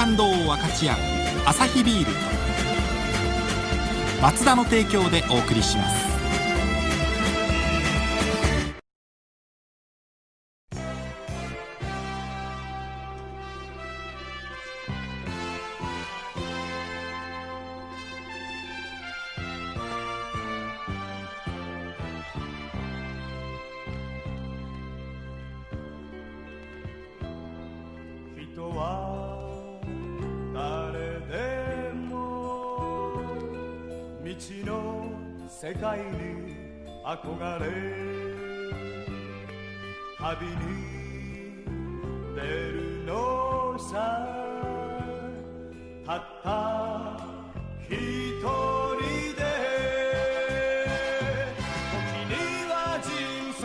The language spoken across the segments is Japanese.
感動を分かち合うアサヒビールとマツダの提供でお送りします。人は誰でも未知の世界に憧れ旅に出るのさ。たった一人で時には人生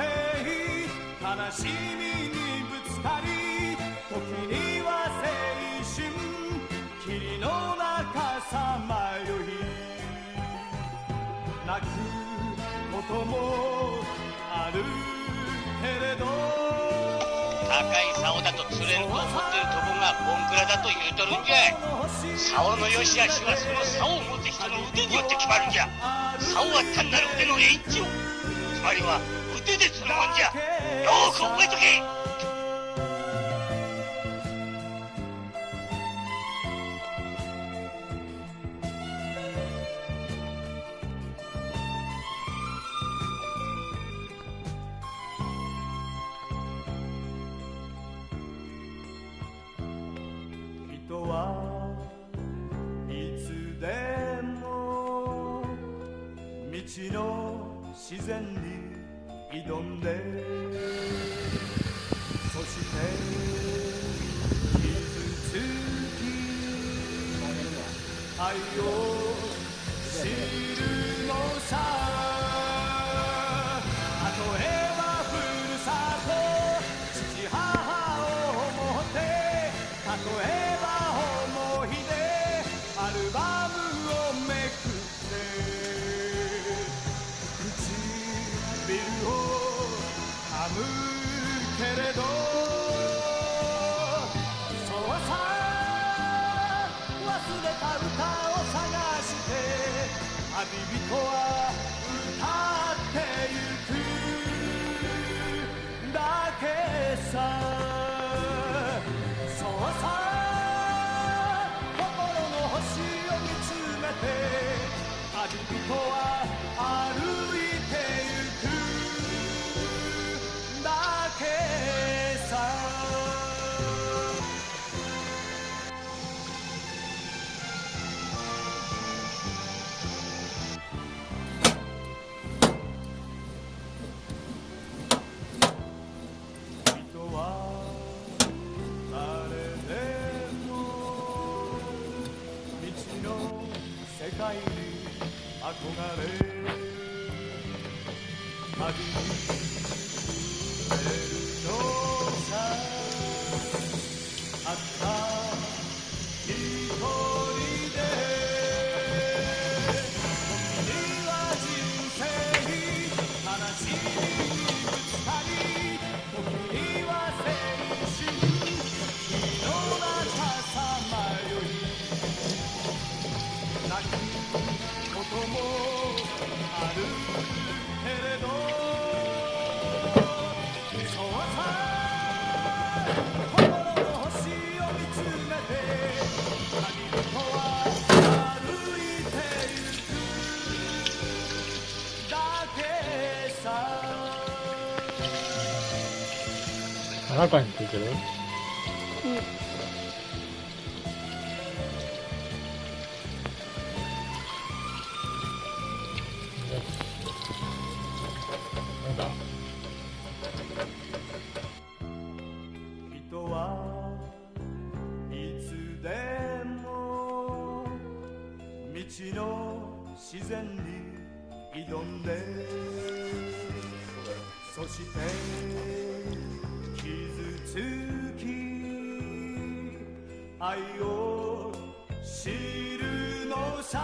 悲しみにぶつかり、時には青春霧の中さまよい、泣くこともあるけれど、高い竿だと釣れると思ってるとこがボンクラだと言うとるんじゃ。竿の良し悪しはその竿を持つ人の腕によって決まるんじゃ。竿は単なる腕の延長、つまりは腕で釣るもんじゃ。よく覚えとけ。人はいつでも未知の自然に挑んで、そして傷つき愛を知るのさ。例えばふるさと父母を思って、例えば思い出アルバムをめくって唇を噛むけれど、そうさ忘れた歌を探して旅人は歌ってゆくだけさ。そうさ心の星を見つめて旅人は歩いてゆくだけさ。人は誰でも未知の世界に憧れ旅に出るのさ。たった一人で時には人生悲しみにぶつかり、時には青春火の中さまよい、泣くこともあるけれど、そうさ心の星を見つめて旅人は歩いてゆくだけさ。中についてる？なんだ？人はいつでも未知の自然に挑んで、そして傷つき愛を知るのさ。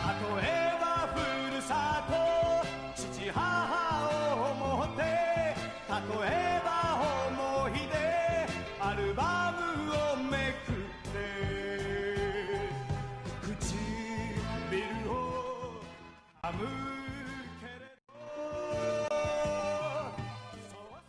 例えばふるさと父母を思って、例えば思い出アルバムを寒